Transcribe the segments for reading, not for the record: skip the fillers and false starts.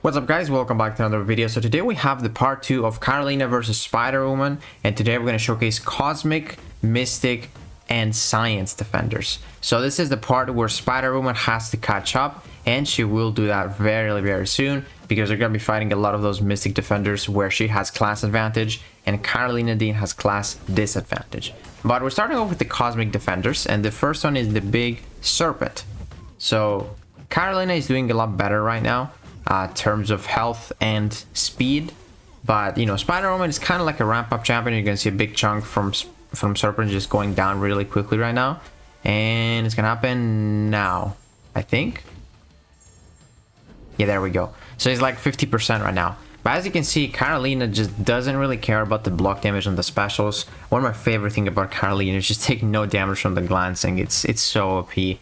What's up guys, welcome back to another video. So today we have the part 2 of Carolina versus Spider-Woman, and today we're going to showcase Cosmic, Mystic, and Science Defenders. So this is the part where Spider-Woman has to catch up, and she will do that very soon because they're going to be fighting a lot of those Mystic Defenders where she has class advantage and Carolina Dean has class disadvantage. But we're starting off with the Cosmic Defenders, and the first one is the Big Serpent. So Carolina is doing a lot better right now. Terms of health and speed, but you know, Spider-Woman is kind of like a ramp-up champion. You're gonna see a big chunk from Serpent just going down really quickly right now, and it's gonna happen now, I think. Yeah, there we go. So he's like 50% right now. But as you can see, Carolina just doesn't really care about the block damage on the specials. One of my favorite things about Carolina is just taking no damage from the glancing. It's so OP,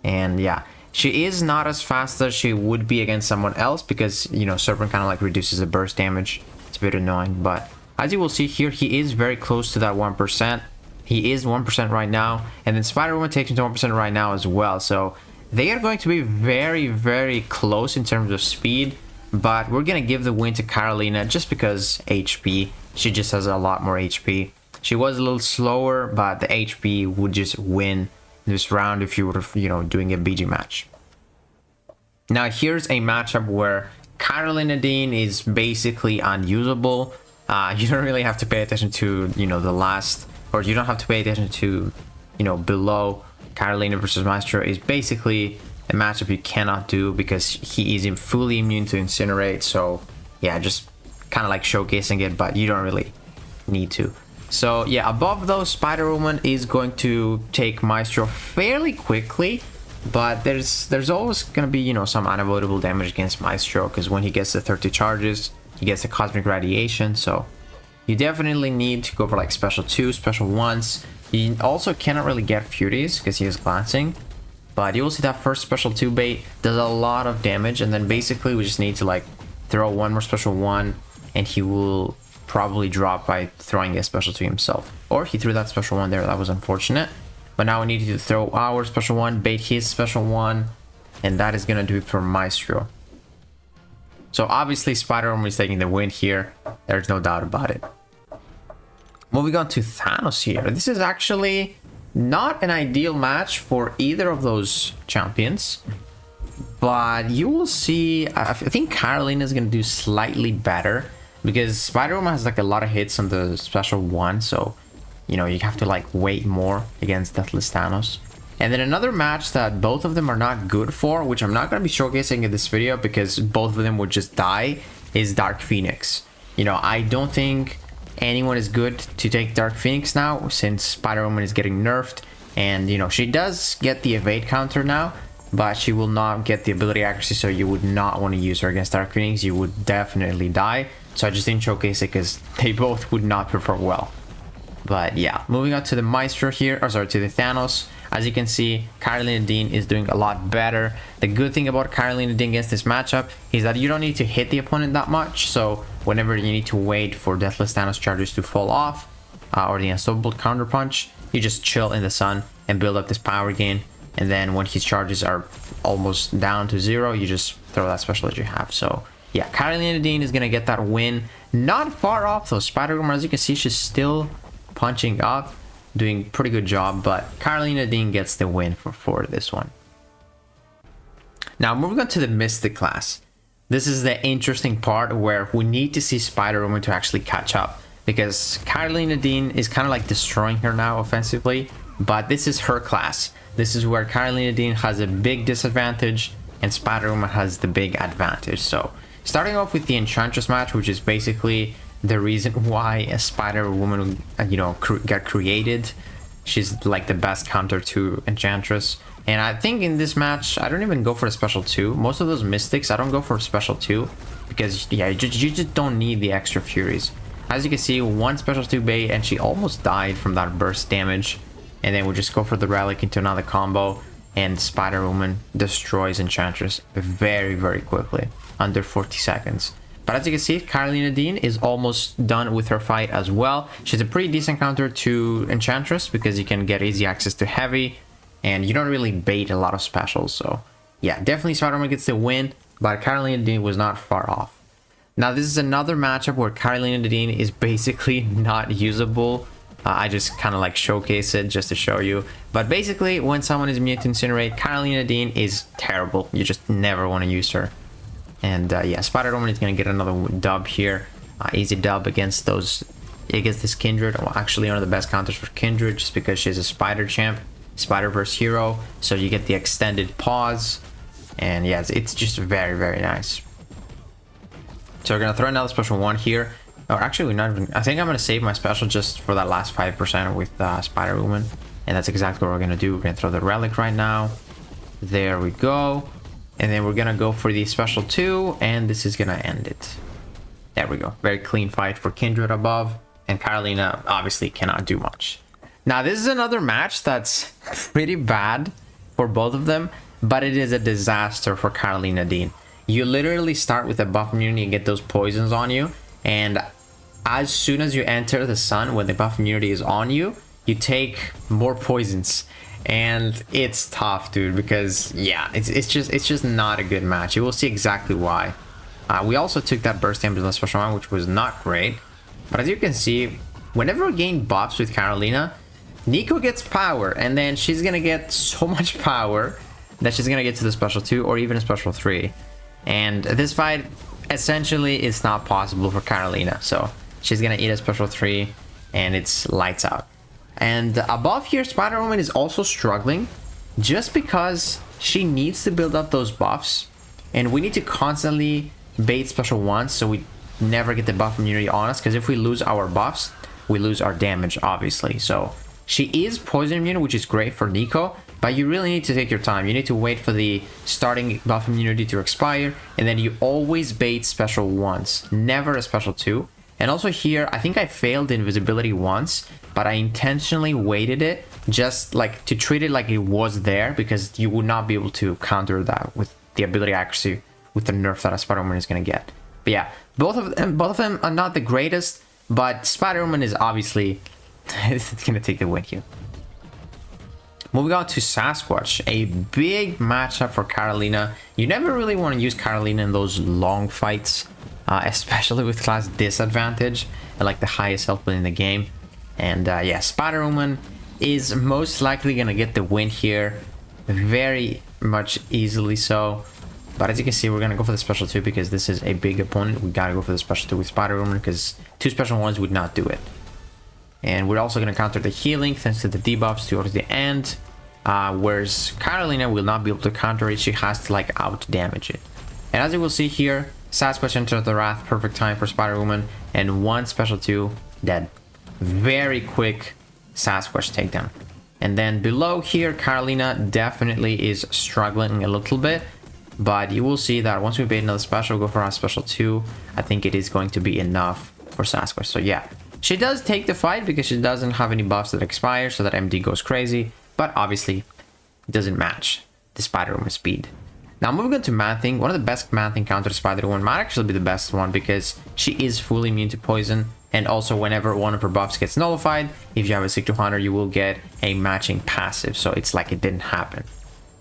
and yeah. She is not as fast as she would be against someone else because, you know, Serpent kind of like reduces the burst damage. It's a bit annoying, but as you will see here, he is very close to that 1%. He is 1% right now, and then Spider-Woman takes him to 1% right now as well. So they are going to be very close in terms of speed, but we're going to give the win to Carolina just because HP. She just has a lot more HP. She was a little slower, but the HP would just win this round if you were, you know, doing a BG match. Now here's a matchup where Carolina Dean is basically unusable. You don't really have to pay attention to, you know, the last, or you don't have to pay attention to, you know, below. Carolina versus Maestro is basically a matchup you cannot do because he is fully immune to Incinerate. So yeah, just kind of like showcasing it, but you don't really need to. So yeah, above those, Spider-Woman is going to take Maestro fairly quickly, but there's always going to be, you know, some unavoidable damage against Maestro because when he gets the 30 charges, he gets the Cosmic Radiation. So you definitely need to go for like special 2, special 1s. You also cannot really get Furies because he is glancing, but you will see that first special 2 bait does a lot of damage, and then basically we just need to like throw one more special 1 and he will probably drop by throwing a special 2 himself, or he threw that special 1 there. That was unfortunate, but now we need to throw our special 1, bait his special 1, and that is gonna do it for Maestro. So obviously Spider-Woman is taking the win here, there's no doubt about it. Moving on to Thanos here. This is actually not an ideal match for either of those champions, but you will see. I think Carolina is gonna do slightly better because Spider-Woman has like a lot of hits on the special 1, so you know you have to like wait more against Deathless Thanos. And then another match that both of them are not good for, which I'm not going to be showcasing in this video because both of them would just die, is Dark Phoenix. You know, I don't think anyone is good to take Dark Phoenix now since Spider-Woman is getting nerfed, and you know she does get the evade counter now, but she will not get the ability accuracy, so you would not want to use her against Dark Phoenix. You would definitely die. So I just didn't showcase it because they both would not perform well. But yeah, moving on to the Maestro here, or sorry, to the Thanos. As you can see, Carolina Dean is doing a lot better. The good thing about Carolina Dean against this matchup is that you don't need to hit the opponent that much. So whenever you need to wait for Deathless Thanos charges to fall off, or the unstoppable counter punch, you just chill in the sun and build up this power gain. And then when his charges are almost down to 0, you just throw that special that you have. So yeah, Carolina Dean is gonna get that win. Not far off though. Spider-Woman, as you can see, she's still punching up, doing pretty good job, but Carolina Dean gets the win for this one. Now moving on to the Mystic class. This is the interesting part where we need to see Spider-Woman to actually catch up because Carolina Dean is kind of like destroying her now offensively, but this is her class. This is where Carolina Dean has a big disadvantage and Spider-Woman has the big advantage. So starting off with the Enchantress match, which is basically the reason why a Spider-Woman, you know, got created. She's like the best counter to Enchantress. And I think in this match, I don't even go for a special 2. Most of those Mystics, I don't go for a special 2 because yeah, you just don't need the extra Furies. As you can see, one special 2 bait and she almost died from that burst damage. And then we just go for the Relic into another combo, and Spider-Woman destroys Enchantress very quickly, under 40 seconds. But as you can see, Carolina Dean is almost done with her fight as well. She's a pretty decent counter to Enchantress because you can get easy access to heavy and you don't really bait a lot of specials. So yeah, definitely Spider-Woman gets the win. but Carolina Nadine was not far off. Now this is another matchup where Carolina Nadine is basically not usable. I just kind of like showcase it just to show you. But basically, when someone is immune to Incinerate, Carolina Nadine is terrible. You just never want to use her. And yeah, Spider-Woman is going to get another dub here. Easy dub against this Kindred. Well, actually, one of the best counters for Kindred, just because she's a Spider champ, Spider-Verse hero. So you get the extended pause. And yeah, it's just very, very nice. So we're going to throw another special one here. Or actually, we're not even... I think I'm going to save my special just for that last 5% with Spider-Woman. And that's exactly what we're going to do. We're going to throw the Relic right now. There we go. And then we're going to go for the special 2. And this is going to end it. There we go. Very clean fight for Kindred above. And Carolina obviously cannot do much. Now, this is another match that's pretty bad for both of them. But it is a disaster for Carolina Nadine. You literally start with a buff immunity and get those poisons on you. And as soon as you enter the sun, when the buff immunity is on you, you take more poisons. And it's tough, dude, because yeah, it's just not a good match. You will see exactly why. We also took that burst damage on the special one, which was not great. But as you can see, whenever we gain buffs with Carolina, Nico gets power, and then she's gonna get so much power that she's gonna get to the special 2 or even a special 3. And this fight essentially is not possible for Carolina, so she's gonna eat a special 3 and it's lights out. And above here, Spider-Woman is also struggling just because she needs to build up those buffs, and we need to constantly bait special 1 so we never get the buff immunity on us, because if we lose our buffs, we lose our damage, obviously. So she is poison immune, which is great for Nico, but you really need to take your time. You need to wait for the starting buff immunity to expire, and then you always bait special 1s, never a special 2. And also here, I think I failed invisibility once, but I intentionally waited it just like to treat it like it was there, because you would not be able to counter that with the ability accuracy with the nerf that a Spider-Woman is going to get. But yeah, both of them are not the greatest, but Spider-Woman is obviously it's going to take the win here. Moving on to Sasquatch, a big matchup for Carolina. You never really want to use Carolina in those long fights, especially with class disadvantage and like the highest health in the game. And yeah, Spider-Woman is most likely going to get the win here, very much easily so. But as you can see, we're going to go for the special 2 because this is a big opponent. We got to go for the special 2 with Spider-Woman because 2 special 1s would not do it. And we're also going to counter the healing thanks to the debuffs towards the end. Whereas Carolina will not be able to counter it. She has to like out damage it. And as you will see here, Sasquatch enters the Wrath. Perfect time for Spider-Woman. And 1 special 2 dead. Very quick Sasquatch takedown. And then below here, Carolina definitely is struggling a little bit. But you will see that once we bait another special, go for our special 2, I think it is going to be enough for Sasquatch. So yeah, she does take the fight because she doesn't have any buffs that expire, so that MD goes crazy. But obviously, it doesn't match the Spider-Woman speed. Now moving on to Man-Thing, one of the best Man-Thing counter Spider-Woman might actually be the best one because she is fully immune to poison. And also whenever one of her buffs gets nullified, if you have a 6-200, you will get a matching passive. So it's like it didn't happen.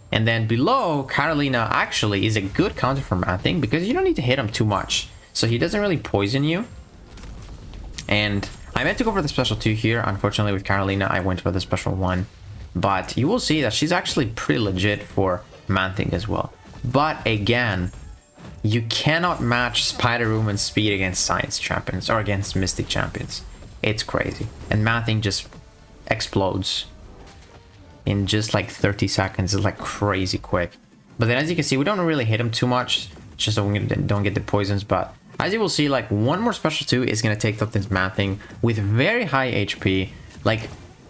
And then below, Carolina actually is a good counter for Man-Thing because you don't need to hit him too much. So he doesn't really poison you. And I meant to go for the special 2 here. Unfortunately, with Carolina, I went for the special 1. But you will see that she's actually pretty legit for Man-Thing as well. But again, you cannot match Spider-Woman's speed against Science champions or against Mystic champions. It's crazy. And Man-Thing just explodes in just like 30 seconds. It's like crazy quick. But then as you can see, we don't really hit him too much, just so we don't get the poisons. But as you will see, like 1 more special 2 is going to take up this Man-Thing with very high HP. Like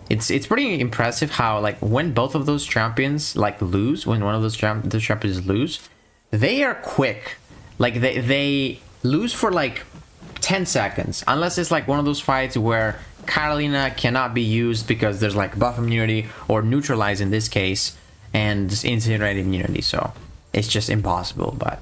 it's pretty impressive how like when both of those champions like lose, when one of those champions lose, they are quick. Like they lose for like 10 seconds, unless it's like one of those fights where Carolina cannot be used because there's like buff immunity or neutralize in this case and incinerate immunity, so it's just impossible. But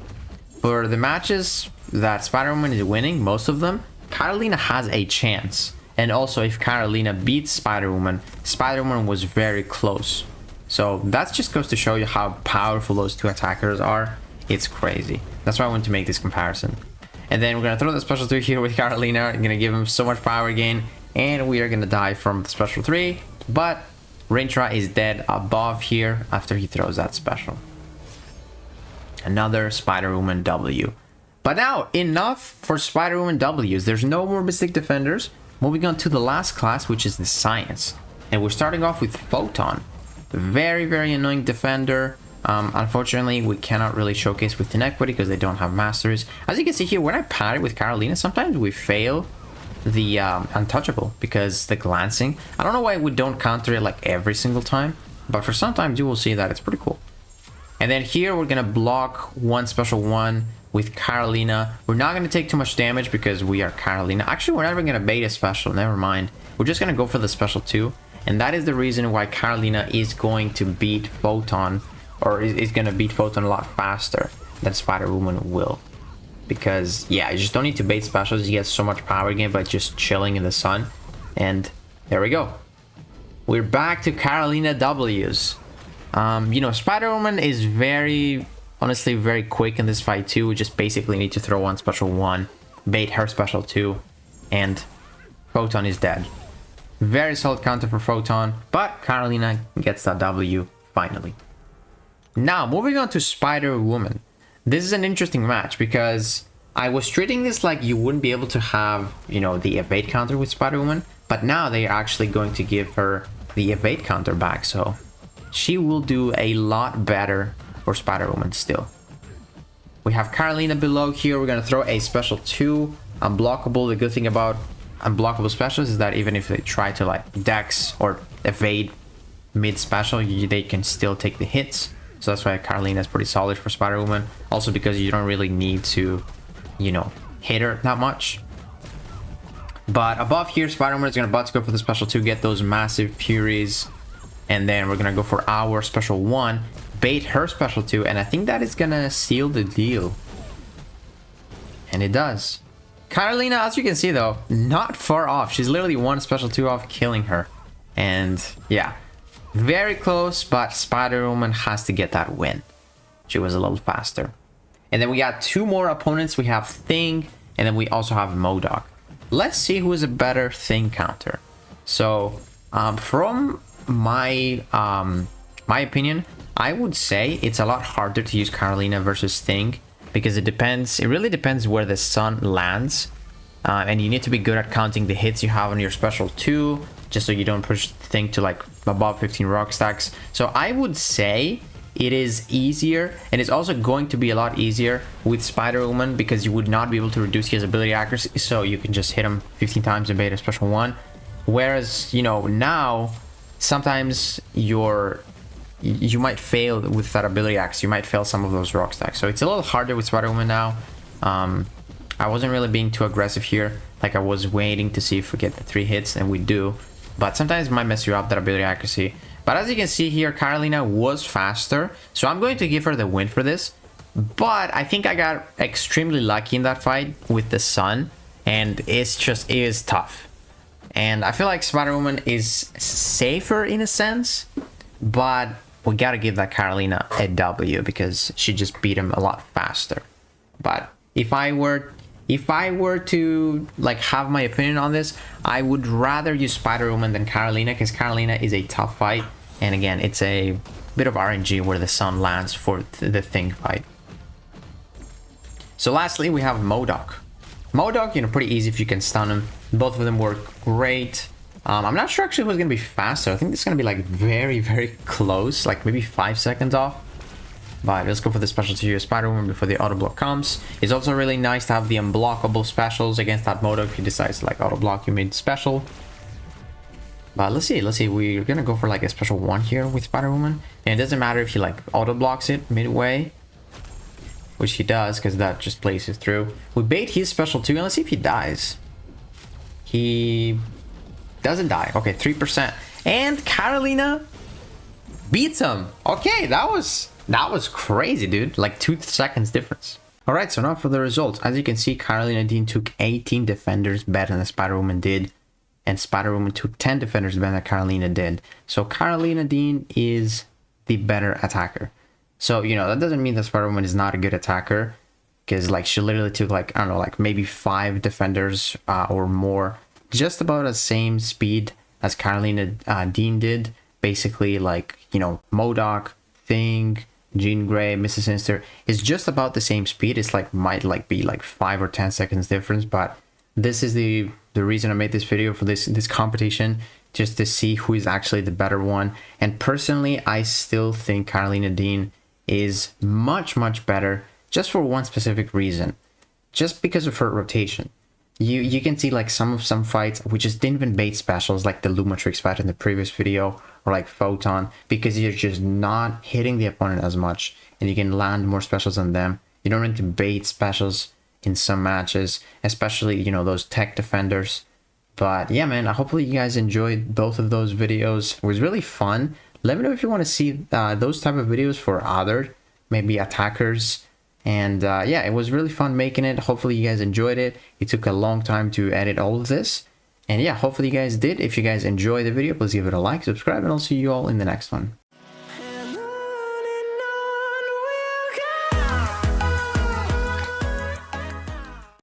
for the matches that Spider-Woman is winning, most of them, Carolina has a chance. And also if Carolina beats Spider-Woman, Spider-Woman was very close. So that just goes to show you how powerful those 2 attackers are. It's crazy. That's why I wanted to make this comparison. And then we're gonna throw the special 2 here with Carolina. I'm gonna give him so much power again, and we are gonna die from the special 3. But Rintra is dead above here after he throws that special. Another Spider-Woman W. But now, enough for Spider-Woman W's. There's no more Mystic Defenders. Moving on to the last class, which is the Science. And we're starting off with Photon. Very, very annoying defender. Unfortunately, we cannot really showcase with Inequity because they don't have Masters. As you can see here, when I pair it with Carolina, sometimes we fail the Untouchable because the glancing. I don't know why we don't counter it like every single time, but for sometimes you will see that it's pretty cool. And then here we're gonna block one special 1 with Carolina. We're not gonna take too much damage because we are Carolina. Actually, we're never gonna bait a special, never mind. We're just gonna go for the special 2. And that is the reason why Carolina is going to beat Photon, or is gonna beat Photon a lot faster than Spider-Woman will. Because, yeah, you just don't need to bait specials. You get so much power again by just chilling in the sun. And there we go. We're back to Carolina W's. You know, Spider-Woman is honestly very quick in this fight too. We just basically need to throw one special 1, bait her special 2, and Photon is dead. Very solid counter for Photon, but Carolina gets that W finally. Now, moving on to Spider-Woman. This is an interesting match because I was treating this like you wouldn't be able to have, you know, the evade counter with Spider-Woman, but now they are actually going to give her the evade counter back, so she will do a lot better for Spider-Woman still. We have Carolina below here. We're going to throw a special 2, unblockable. The good thing about unblockable specials is that even if they try to like dex or evade mid special, they can still take the hits. So that's why Carolina is pretty solid for Spider-Woman. Also because you don't really need to, you know, hit her that much. But above here, Spider-Woman is about to go for the special 2, get those massive Furies. And then we're going to go for our special 1, bait her special 2. And I think that is going to seal the deal. And it does. Carolina, as you can see though, not far off. She's literally one special 2 off killing her. And yeah. Very close, but Spider-Woman has to get that win. She was a little faster. And then we got 2 more opponents. We have Thing, and then we also have MODOK. Let's see who is a better Thing counter. So, from my opinion, I would say it's a lot harder to use Carolina versus Thing because it really depends where the sun lands. And you need to be good at counting the hits you have on your special 2, just so you don't push the Thing to like above 15 rock stacks. So I would say it is easier, and it's also going to be a lot easier with Spider-Woman because you would not be able to reduce his ability accuracy, so you can just hit him 15 times and bait a special 1. Whereas, you know, now sometimes you might fail with that ability accuracy. You might fail some of those rock stacks. So it's a little harder with Spider-Woman now. I wasn't really being too aggressive here. Like I was waiting to see if we get the 3 hits, and we do. But sometimes it might mess you up, that ability accuracy. But as you can see here, Carolina was faster. So I'm going to give her the win for this. But I think I got extremely lucky in that fight with the sun. And it is tough. And I feel like Spider-Woman is safer in a sense. But we gotta give that Carolina a W because she just beat him a lot faster. But if I were to like have my opinion on this, I would rather use Spider-Woman than Carolina because Carolina is a tough fight. And again, it's a bit of RNG where the sun lands for the Thing fight. So lastly, we have MODOK. MODOK, you know, pretty easy if you can stun him. Both of them work great. I'm not sure actually who's going to be faster. I think this is going to be like very, very close, like maybe 5 seconds off. But let's go for the special to use Spider-Woman before the auto block comes. It's also really nice to have the unblockable specials against that MODOK if he decides to like auto block you mid special. But let's see. We're gonna go for like a special 1 here with Spider-Woman. And it doesn't matter if he like auto blocks it midway, which he does because that just plays it through. We bait his special 2 and let's see if he dies. He doesn't die. Okay, 3%. And Carolina beats him. Okay, that was crazy, dude. Like 2 seconds difference. Alright, so now for the results. As you can see, Carolina Dean took 18 defenders better than Spider-Woman did. And Spider-Woman took 10 defenders better than Carolina did. So Carolina Dean is the better attacker. So, you know, that doesn't mean that Spider-Woman is not a good attacker, because like she literally took like, I don't know, like maybe 5 defenders or more, just about the same speed as Carolina Dean did. Basically, like, you know, MODOK, Thing, Jean Grey, Mrs. Sinister is just about the same speed. It's like might like be like 5 or 10 seconds difference, but this is the reason I made this video for this competition, just to see who is actually the better one. And personally, I still think Carolina Dean is much better, just for one specific reason, just because of her rotation. You can see like some fights we just didn't even bait specials, like the Lumatrix fight in the previous video, or like Photon, because you're just not hitting the opponent as much and you can land more specials on them. You don't need to bait specials in some matches, especially, you know, those tech defenders. But yeah, man, hopefully you guys enjoyed both of those videos. It was really fun. Let me know if you want to see those type of videos for other maybe attackers. And yeah, it was really fun making it. Hopefully you guys enjoyed it. It took a long time to edit all of this. And yeah, hopefully you guys did. If you guys enjoyed the video, please give it a like, subscribe, and I'll see you all in the next one.